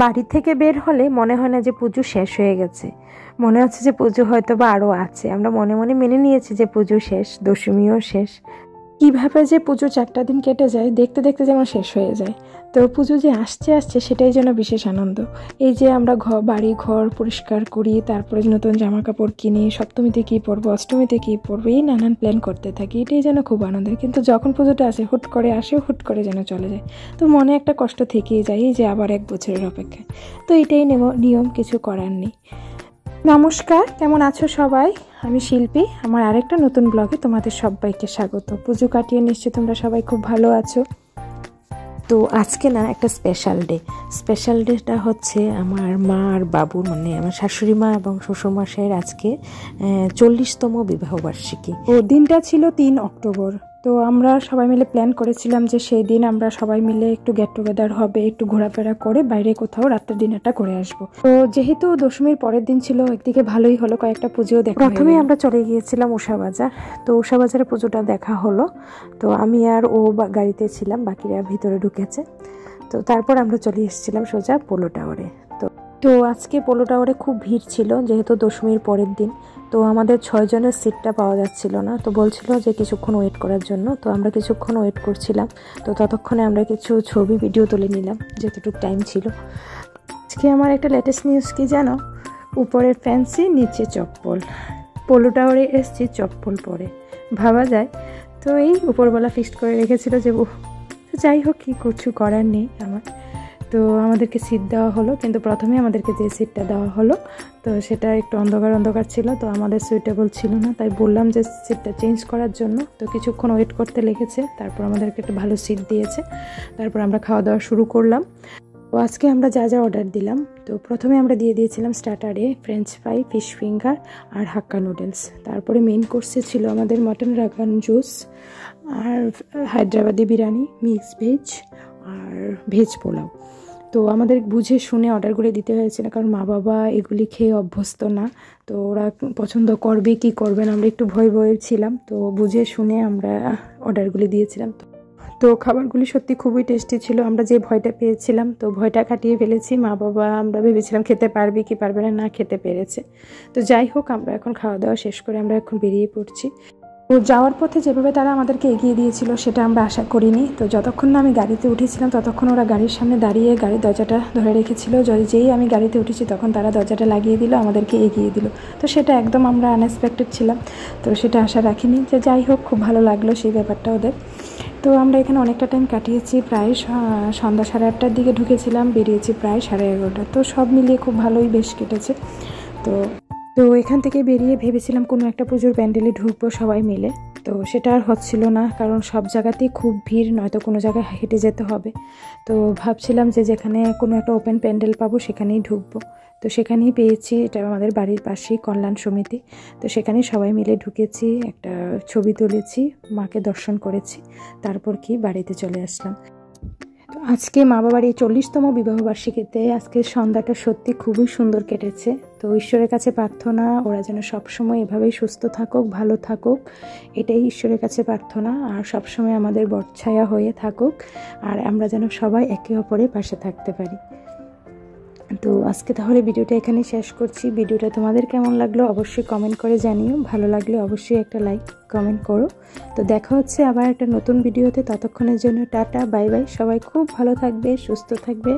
বাড়ি থেকে বের হলে মনে হয় না যে পুজো শেষ হয়ে গেছে, মনে হচ্ছে যে পুজো হয়তো বা আরও আছে। আমরা মনে মনে মেনে নিয়েছি যে পুজো শেষ, দশমীও শেষ। কিভাবে যে পুজো 4টা দিন কেটে যায় দেখতে দেখতে যেমন শেষ হয়ে যায়। তো পুজো যে আসছে সেটাই যেন বিশেষ আনন্দ। এই যে আমরা বাড়ি ঘর পরিষ্কার করি, তারপরে নতুন জামা কাপড় কিনি, সপ্তমীতে কী পরবো, অষ্টমীতে কী পরবো, এই নানান প্ল্যান করতে থাকি। এটাই যেন খুব আনন্দের। কিন্তু যখন পুজোটা আসে হুট করে যেন চলে যায়। তো মনে একটা কষ্ট থেকেই যায়, এই যে আবার 1 বছরের অপেক্ষায়। তো এটাই নিয়ম, কিছু করার নেই। নমস্কার, কেমন আছো সবাই? আমি শিল্পী। আমার আরেকটা নতুন ব্লগে তোমাদের সবাইকে স্বাগত। পুজো কাটিয়ে নিশ্চয়ই তোমরা সবাই খুব ভালো আছো। তো আজকে না একটা স্পেশাল ডেটা হচ্ছে আমার মা আর বাবুর, মানে আমার শাশুড়ি মা এবং শ্বশুরমশাইয়ের আজকে 40তম বিবাহবার্ষিকী। ও দিনটা ছিল 3 অক্টোবর। তো আমরা সবাই মিলে প্ল্যান করেছিলাম যে সেই দিন আমরা সবাই মিলে একটু গেট টুগেদার হবে, একটু ঘোরাফেরা করে বাইরে কোথাও রাতের ডিনারটা করে আসবো। তো যেহেতু দশমীর পরের দিন ছিল, একদিকে ভালোই হলো, কয়েকটা পুজোও দেখা। প্রথমেই আমরা চলে গিয়েছিলাম উষাবাজার। তো উষাবাজারে পুজোটা দেখা হলো। তো আমি আর ও গাড়িতে ছিলাম, বাকিরা ভিতরে ঢুকেছে। তো তারপর আমরা চলে এসেছিলাম সোজা পোলো টাওয়ারে। তো আজকে পোলো টাওয়ারে খুব ভিড় ছিল, যেহেতু দশমীর পরের দিন। তো আমাদের 6 জনের সিটটা পাওয়া যাচ্ছিল না। তো বলছিল যে কিছুক্ষণ ওয়েট করার জন্য। তো আমরা কিছুক্ষণ ওয়েট করছিলাম। তো ততক্ষণে আমরা কিছু ছবি ভিডিও তুলে নিলাম যতটুকু টাইম ছিল। আজকে আমার একটা লেটেস্ট নিউজ কি জানো? উপরের ফ্যান্সি, নিচে চপ্পল। পোলো টাওয়ারে এসছি চপ্পল পরে, ভাবা যায়। তো এই উপরবেলা ফিক্সড করে রেখেছিল যে যাই হোক, কিছু করার নেই আমার। তো আমাদেরকে সিট দেওয়া হলো, কিন্তু প্রথমে আমাদেরকে যে সিটটা দেওয়া হলো তো সেটা একটু অন্ধকার ছিল। তো আমাদের সুইটেবল ছিল না, তাই বললাম যে সিটটা চেঞ্জ করার জন্য। তো কিছুক্ষণ ওয়েট করতে লেগেছে, তারপর আমাদেরকে একটা ভালো সিট দিয়েছে। তারপর আমরা খাওয়া দাওয়া শুরু করলাম। তো আজকে আমরা যা অর্ডার দিলাম, তো প্রথমে আমরা দিয়ে দিয়েছিলাম স্টার্টারে ফ্রেঞ্চ ফ্রাই, ফিশ ফিঙ্গার আর হাক্কা নুডলস। তারপরে মেইন কোর্সে ছিল আমাদের মটন রাগান জুস আর হায়দ্রাবাদি বিরিয়ানি, মিক্স ভেজ আর ভেজ পোলাও। তো আমাদের বুঝে শুনে অর্ডারগুলি দিতে হয়েছিল, কারণ মা বাবা এগুলি খেয়ে অভ্যস্ত না। তো ওরা পছন্দ করবে কি করবে না, আমরা একটু ভয় ছিলাম। তো বুঝে শুনে আমরা অর্ডারগুলি দিয়েছিলাম। তো খাবারগুলি সত্যি খুবই টেস্টি ছিল। আমরা যে ভয়টা পেয়েছিলাম, তো ভয়টা কাটিয়ে ফেলেছি। মা বাবা, আমরা ভেবেছিলাম খেতে পারবে কি পারবে না, খেতে পেরেছে। তো যাই হোক, আমরা এখন খাওয়া দাওয়া শেষ করে আমরা এখন বেরিয়ে পড়ছি। তো যাওয়ার পথে যেভাবে তারা আমাদেরকে এগিয়ে দিয়েছিল সেটা আমরা আশা করিনি। তো যতক্ষণ না আমি গাড়িতে উঠেছিলাম ততক্ষণ ওরা গাড়ির সামনে দাঁড়িয়ে গাড়ির দরজাটা ধরে রেখেছিল। যেই আমি গাড়িতে উঠেছি তখন তারা দরজাটা লাগিয়ে দিল, আমাদেরকে এগিয়ে দিল। তো সেটা একদম আমরা আনএক্সপেক্টেড ছিলাম। তো সেটা আশা রাখিনি। যে যাই হোক, খুব ভালো লাগলো সেই ব্যাপারটা ওদের। তো আমরা এখানে অনেকটা টাইম কাটিয়েছি। প্রায় সন্ধ্যা 8:30টার দিকে ঢুকেছিলাম, বেরিয়েছি প্রায় 11:30। তো সব মিলিয়ে খুব ভালোই বেশ কেটেছে। তো এখান থেকে বেরিয়ে ভেবেছিলাম কোনো একটা পুজোর প্যান্ডেলে ঢুকবো সবাই মিলে। তো সেটা আর হচ্ছিল না, কারণ সব জায়গাতেই খুব ভিড়, নয়তো কোনো জায়গায় হেঁটে যেতে হবে। তো ভাবছিলাম যে যেখানে কোনো একটা ওপেন প্যান্ডেল পাবো সেখানেই ঢুকবো। তো সেখানেই পেয়েছি, এটা আমাদের বাড়ির পাশেই কল্যাণ সমিতি। তো সেখানেই সবাই মিলে ঢুকেছি, একটা ছবি তুলেছি, মাকে দর্শন করেছি, তারপর বাড়িতে চলে আসলাম। তো আজকে মা বাবার এই 40তম বিবাহবার্ষিকীতে আজকের সন্ধ্যাটা সত্যি খুবই সুন্দর কেটেছে। তো ঈশ্বরের কাছে প্রার্থনা, ওরা যেন সবসময় এভাবেই সুস্থ থাকুক, ভালো থাকুক, এটাই ঈশ্বরের কাছে প্রার্থনা। আর সবসময় আমাদের বটছায়া হয়ে থাকুক, আর আমরা যেন সবাই একে অপরের পাশে থাকতে পারি। তো আজকে তাহলে ভিডিওটা এখানেই শেষ করছি। ভিডিওটা তোমাদের কেমন লাগলো অবশ্যই কমেন্ট করে জানিও। ভালো লাগলে অবশ্যই একটা লাইক কমেন্ট করো। তো দেখা হচ্ছে আবার একটা নতুন ভিডিওতে। ততক্ষণের জন্য টাটা, বাই বাই। সবাই খুব ভালো থাকবে, সুস্থ থাকবে।